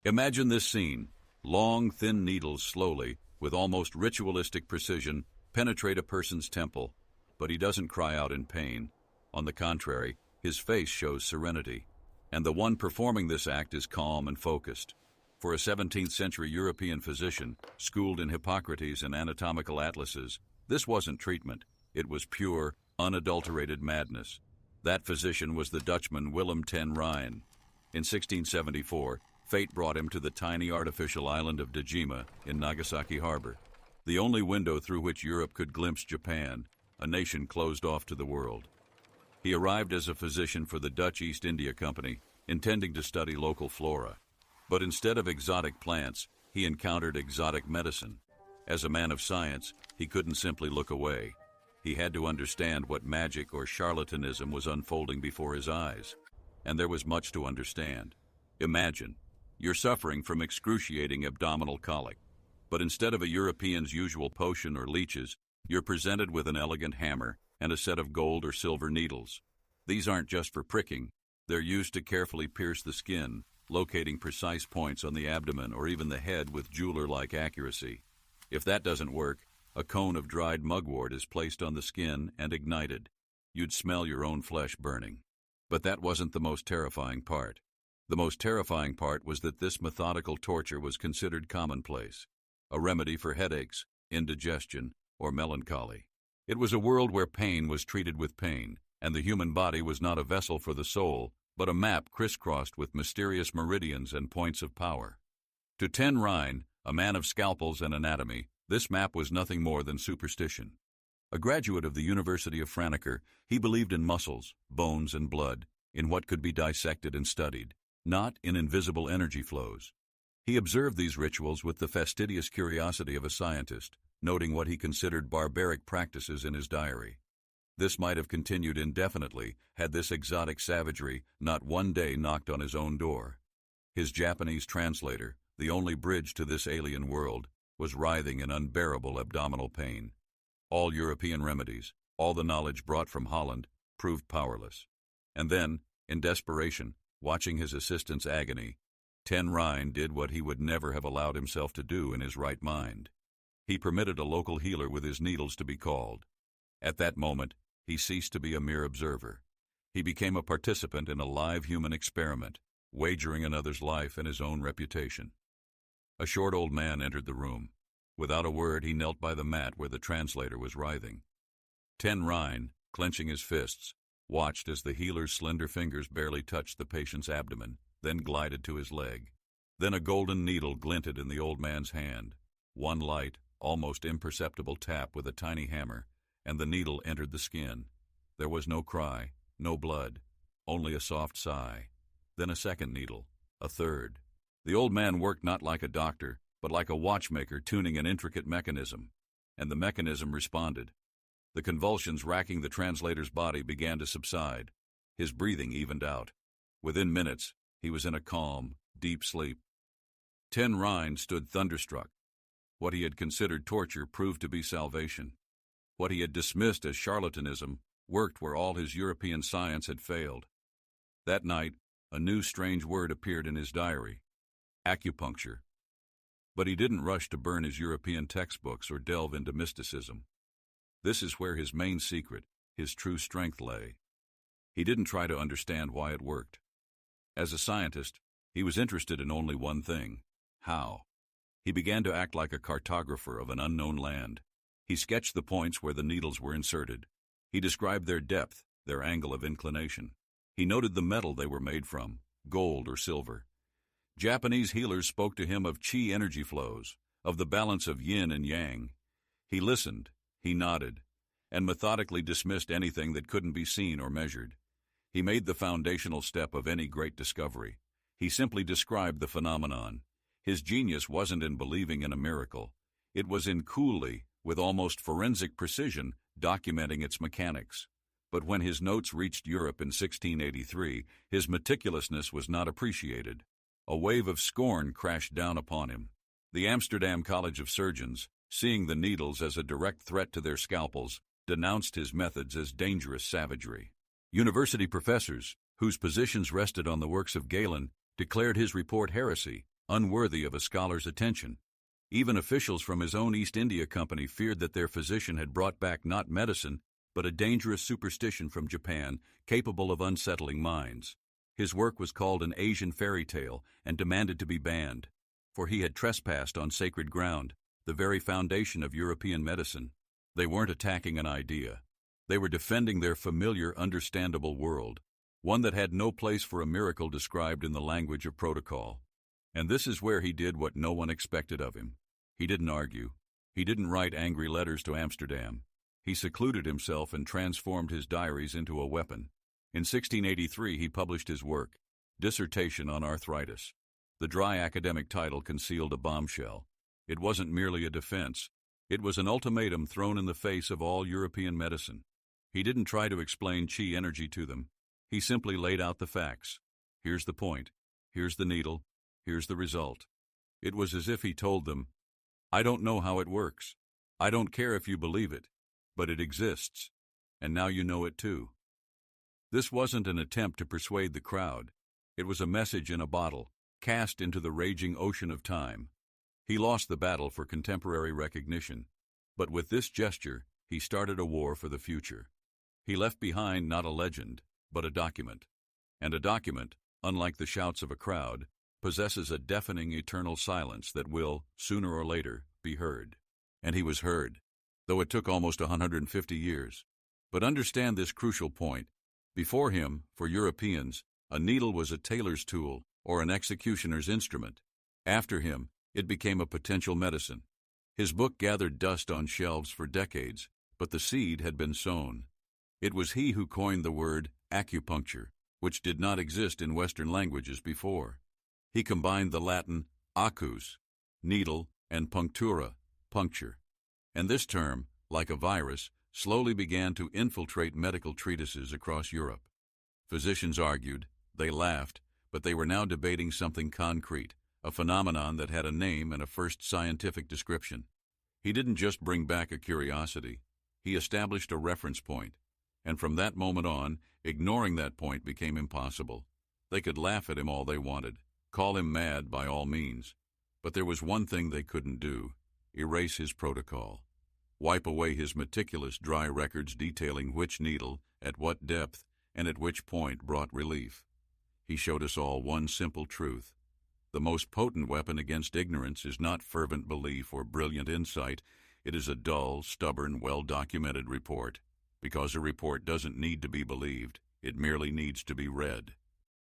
Imagine this scene. Long, thin needles slowly, with almost ritualistic precision, penetrate a person's temple, but he doesn't cry out in pain. On the contrary, his face shows serenity, and the one performing this act is calm and focused. For a 17th century European physician, schooled in Hippocrates and anatomical atlases, this wasn't treatment. It was pure, unadulterated madness. That physician was the Dutchman Willem ten Rhyne. In 1674, fate brought him to the tiny artificial island of Dejima in Nagasaki harbor, the only window through which Europe could glimpse Japan, a nation closed off to the world. He arrived as a physician for the Dutch East India Company, intending to study local flora. But instead of exotic plants, he encountered exotic medicine. As a man of science, he couldn't simply look away. He had to understand what magic or charlatanism was unfolding before his eyes. And there was much to understand. Imagine, you're suffering from excruciating abdominal colic, but instead of a European's usual potion or leeches, you're presented with an elegant hammer and a set of gold or silver needles. These aren't just for pricking. They're used to carefully pierce the skin, locating precise points on the abdomen or even the head with jeweler-like accuracy. If that doesn't work, a cone of dried mugwort is placed on the skin and ignited. You'd smell your own flesh burning. But that wasn't the most terrifying part. The most terrifying part was that this methodical torture was considered commonplace, a remedy for headaches, indigestion, or melancholy. It was a world where pain was treated with pain, and the human body was not a vessel for the soul, but a map crisscrossed with mysterious meridians and points of power. To ten Rhyne, a man of scalpels and anatomy, this map was nothing more than superstition. A graduate of the University of Franeker, he believed in muscles, bones, and blood, in what could be dissected and studied, not in invisible energy flows. He observed these rituals with the fastidious curiosity of a scientist, noting what he considered barbaric practices in his diary. This might have continued indefinitely had this exotic savagery not one day knocked on his own door. His Japanese translator, the only bridge to this alien world, was writhing in unbearable abdominal pain. All European remedies, all the knowledge brought from Holland, proved powerless. And then, in desperation, watching his assistant's agony, ten Rhyne did what he would never have allowed himself to do in his right mind. He permitted a local healer with his needles to be called. At that moment, he ceased to be a mere observer. He became a participant in a live human experiment, wagering another's life and his own reputation. A short old man entered the room. Without a word, he knelt by the mat where the translator was writhing. Ten Rhyne, clenching his fists, watched as the healer's slender fingers barely touched the patient's abdomen, then glided to his leg. Then a golden needle glinted in the old man's hand. One light, almost imperceptible tap with a tiny hammer, and the needle entered the skin. There was no cry, no blood, only a soft sigh. Then a second needle, a third. The old man worked not like a doctor, but like a watchmaker tuning an intricate mechanism, and the mechanism responded. The convulsions racking the translator's body began to subside. His breathing evened out. Within minutes, he was in a calm, deep sleep. Ten Rhyne stood thunderstruck. What he had considered torture proved to be salvation. What he had dismissed as charlatanism worked where all his European science had failed. That night, a new strange word appeared in his diary: acupuncture. But he didn't rush to burn his European textbooks or delve into mysticism. This is where his main secret, his true strength lay. He didn't try to understand why it worked. As a scientist, he was interested in only one thing: how. He began to act like a cartographer of an unknown land. He sketched the points where the needles were inserted. He described their depth, their angle of inclination. He noted the metal they were made from, gold or silver. Japanese healers spoke to him of chi energy flows, of the balance of yin and yang. He listened, he nodded, and methodically dismissed anything that couldn't be seen or measured. He made the foundational step of any great discovery. He simply described the phenomenon. His genius wasn't in believing in a miracle. It was in coolly, with almost forensic precision, documenting its mechanics. But when his notes reached Europe in 1683, his meticulousness was not appreciated. A wave of scorn crashed down upon him. The Amsterdam College of Surgeons, seeing the needles as a direct threat to their scalpels, denounced his methods as dangerous savagery. University professors, whose positions rested on the works of Galen, declared his report heresy, unworthy of a scholar's attention. Even officials from his own East India Company feared that their physician had brought back not medicine, but a dangerous superstition from Japan capable of unsettling minds. His work was called an Asian fairy tale and demanded to be banned, for he had trespassed on sacred ground, the very foundation of European medicine. They weren't attacking an idea. They were defending their familiar, understandable world, one that had no place for a miracle described in the language of protocol. And this is where he did what no one expected of him. He didn't argue. He didn't write angry letters to Amsterdam. He secluded himself and transformed his diaries into a weapon. In 1683 he published his work, Dissertation on Arthritis. The dry academic title concealed a bombshell. It wasn't merely a defense. It was an ultimatum thrown in the face of all European medicine. He didn't try to explain chi energy to them. He simply laid out the facts. Here's the point. Here's the needle. Here's the result. It was as if he told them, I don't know how it works. I don't care if you believe it, but it exists. And now you know it too. This wasn't an attempt to persuade the crowd. It was a message in a bottle, cast into the raging ocean of time. He lost the battle for contemporary recognition, but with this gesture, he started a war for the future. He left behind not a legend, but a document. And a document, unlike the shouts of a crowd, possesses a deafening eternal silence that will, sooner or later, be heard. And he was heard, though it took almost 150 years. But understand this crucial point. Before him, for Europeans, a needle was a tailor's tool or an executioner's instrument. After him, it became a potential medicine. His book gathered dust on shelves for decades, but the seed had been sown. It was he who coined the word acupuncture, which did not exist in Western languages before. He combined the Latin acus, needle, and punctura, puncture. And this term, like a virus, slowly began to infiltrate medical treatises across Europe. Physicians argued, they laughed, but they were now debating something concrete, a phenomenon that had a name and a first scientific description. He didn't just bring back a curiosity. He established a reference point. And from that moment on, ignoring that point became impossible. They could laugh at him all they wanted, call him mad by all means. But there was one thing they couldn't do: erase his protocol. Wipe away his meticulous dry records detailing which needle, at what depth, and at which point brought relief. He showed us all one simple truth. The most potent weapon against ignorance is not fervent belief or brilliant insight. It is a dull, stubborn, well-documented report. Because a report doesn't need to be believed, it merely needs to be read.